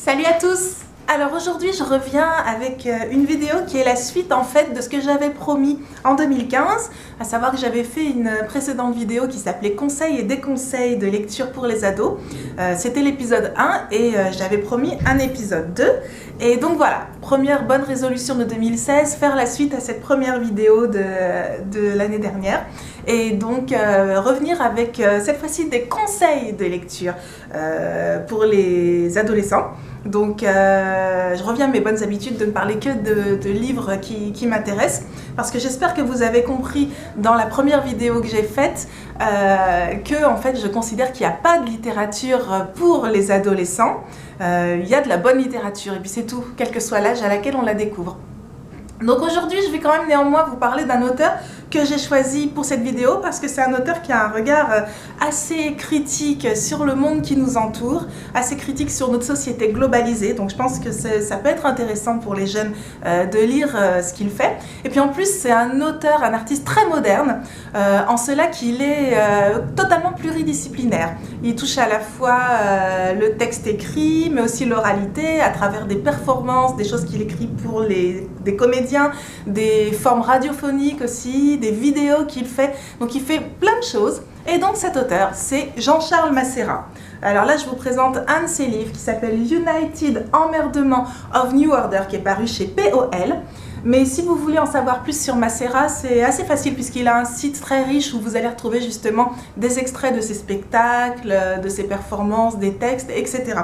Salut à tous! Alors aujourd'hui je reviens avec une vidéo qui est la suite en fait de ce que j'avais promis en 2015, à savoir que j'avais fait une précédente vidéo qui s'appelait Conseils et déconseils de lecture pour les ados. C'était l'épisode 1 et j'avais promis un épisode 2. Et donc voilà, première bonne résolution de 2016, faire la suite à cette première vidéo de l'année dernière. Et donc revenir avec cette fois-ci des conseils de lecture pour les adolescents. Donc je reviens à mes bonnes habitudes de ne parler que de livres qui m'intéressent, parce que j'espère que vous avez compris dans la première vidéo que j'ai faite que en fait je considère qu'il n'y a pas de littérature pour les adolescents. Il y a de la bonne littérature et puis c'est tout, quel que soit l'âge à laquelle on la découvre. Donc aujourd'hui je vais quand même néanmoins vous parler d'un auteur que j'ai choisi pour cette vidéo parce que c'est un auteur qui a un regard assez critique sur le monde qui nous entoure, assez critique sur notre société globalisée, donc je pense que ça peut être intéressant pour les jeunes de lire ce qu'il fait. Et puis en plus c'est un auteur, un artiste très moderne, en cela qu'il est totalement pluridisciplinaire. Il touche à la fois le texte écrit mais aussi l'oralité à travers des performances, des choses qu'il écrit pour des comédiens, des formes radiophoniques aussi, des vidéos qu'il fait, donc il fait plein de choses. Et donc cet auteur, c'est Jean-Charles Macérat. Alors là, je vous présente un de ses livres qui s'appelle United Emmerdement of New Order, qui est paru chez POL. Mais si vous voulez en savoir plus sur Macérat, c'est assez facile puisqu'il a un site très riche où vous allez retrouver justement des extraits de ses spectacles, de ses performances, des textes, etc.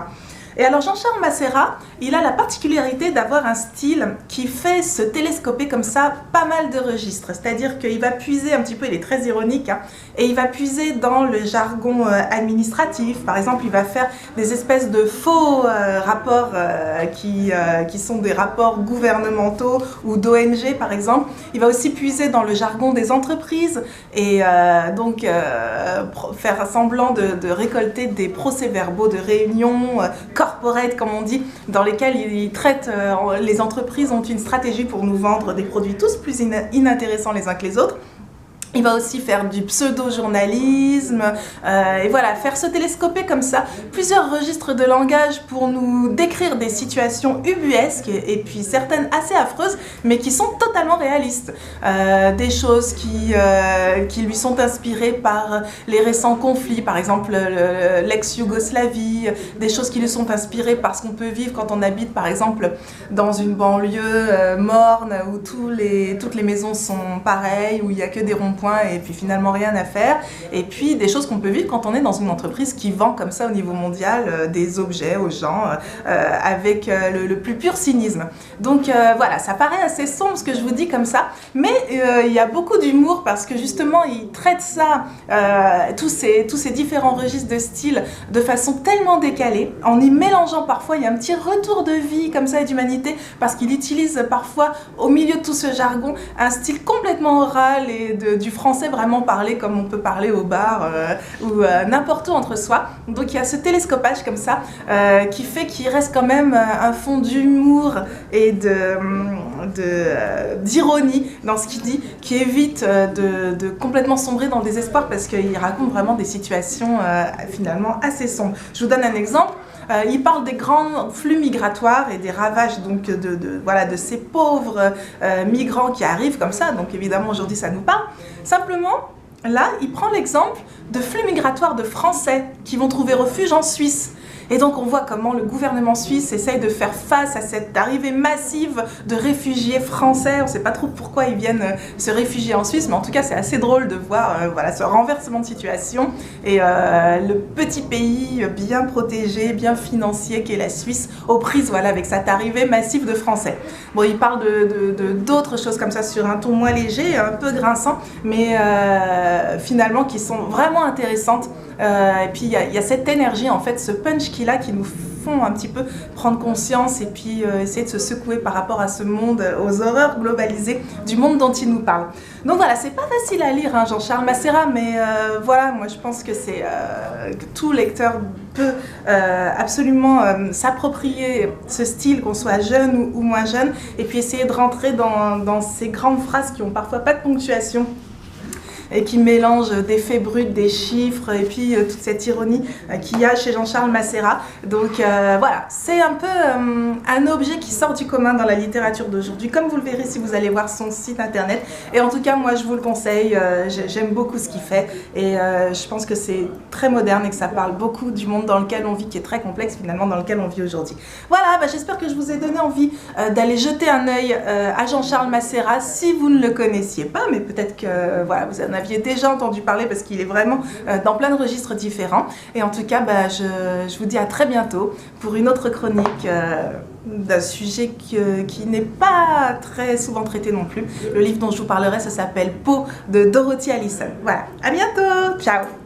Et alors Jean-Charles Macérat, il a la particularité d'avoir un style qui fait se télescoper comme ça pas mal de registres. C'est-à-dire qu'il va puiser un petit peu, il est très ironique, hein, et il va puiser dans le jargon administratif. Par exemple, il va faire des espèces de faux rapports qui sont des rapports gouvernementaux ou d'ONG par exemple. Il va aussi puiser dans le jargon des entreprises et donc faire semblant de récolter des procès-verbaux de réunions corporate, comme on dit, dans lesquels ils traitent, les entreprises ont une stratégie pour nous vendre des produits tous plus inintéressants les uns que les autres. Il va aussi faire du pseudo-journalisme, et voilà, faire se télescoper comme ça plusieurs registres de langage pour nous décrire des situations ubuesques et puis certaines assez affreuses, mais qui sont totalement réalistes. Des choses qui lui sont inspirées par les récents conflits, par exemple l'ex-Yougoslavie, des choses qui lui sont inspirées par ce qu'on peut vivre quand on habite par exemple dans une banlieue morne où toutes les maisons sont pareilles, où il n'y a que des ronds-points et puis finalement rien à faire, et puis des choses qu'on peut vivre quand on est dans une entreprise qui vend comme ça au niveau mondial des objets aux gens avec le plus pur cynisme. Donc voilà, ça paraît assez sombre ce que je vous dis comme ça, mais il y a beaucoup d'humour parce que justement il traite ça, tous ces différents registres de style de façon tellement décalée, en y mélangeant parfois, il y a un petit retour de vie comme ça et d'humanité parce qu'il utilise parfois au milieu de tout ce jargon un style complètement oral et du français vraiment parlé comme on peut parler au bar ou n'importe où entre soi. Donc il y a ce télescopage comme ça qui fait qu'il reste quand même un fond d'humour et d'ironie dans ce qu'il dit, qui évite de complètement sombrer dans le désespoir parce qu'il raconte vraiment des situations finalement assez sombres. Je vous donne un exemple. Il parle des grands flux migratoires et des ravages donc voilà, de ces pauvres migrants qui arrivent comme ça, donc évidemment aujourd'hui ça nous parle. Simplement, là, il prend l'exemple de flux migratoires de Français qui vont trouver refuge en Suisse. Et donc on voit comment le gouvernement suisse essaye de faire face à cette arrivée massive de réfugiés français. On ne sait pas trop pourquoi ils viennent se réfugier en Suisse, mais en tout cas c'est assez drôle de voir voilà, ce renversement de situation. Et le petit pays bien protégé, bien financier qu'est la Suisse, aux prises voilà, avec cette arrivée massive de Français. Bon, il parle d'autres choses comme ça sur un ton moins léger, un peu grinçant, mais finalement qui sont vraiment intéressantes. Et puis il y a cette énergie, en fait, ce punch qu'il a qui nous font un petit peu prendre conscience et puis essayer de se secouer par rapport à ce monde, aux horreurs globalisées du monde dont il nous parle. Donc voilà, c'est pas facile à lire, hein, Jean-Charles Macérat, mais voilà, moi je pense que que tout lecteur peut absolument s'approprier ce style, qu'on soit jeune ou moins jeune, et puis essayer de rentrer dans ces grandes phrases qui ont parfois pas de ponctuation. et qui mélange des faits bruts, des chiffres et puis toute cette ironie qu'il y a chez Jean-Charles Macérat. Donc voilà, c'est un peu un objet qui sort du commun dans la littérature d'aujourd'hui, comme vous le verrez si vous allez voir son site internet. Et en tout cas, moi je vous le conseille, j'aime beaucoup ce qu'il fait et je pense que c'est très moderne et que ça parle beaucoup du monde dans lequel on vit, qui est très complexe finalement, dans lequel on vit aujourd'hui. Voilà, j'espère que je vous ai donné envie d'aller jeter un œil à Jean-Charles Macérat si vous ne le connaissiez pas, mais peut-être que voilà, vous en aviez déjà entendu parler parce qu'il est vraiment dans plein de registres différents. Et en tout cas, je vous dis à très bientôt pour une autre chronique d'un sujet qui n'est pas très souvent traité non plus. Le livre dont je vous parlerai, ça s'appelle Pau de Dorothy Allison. Voilà, à bientôt, ciao!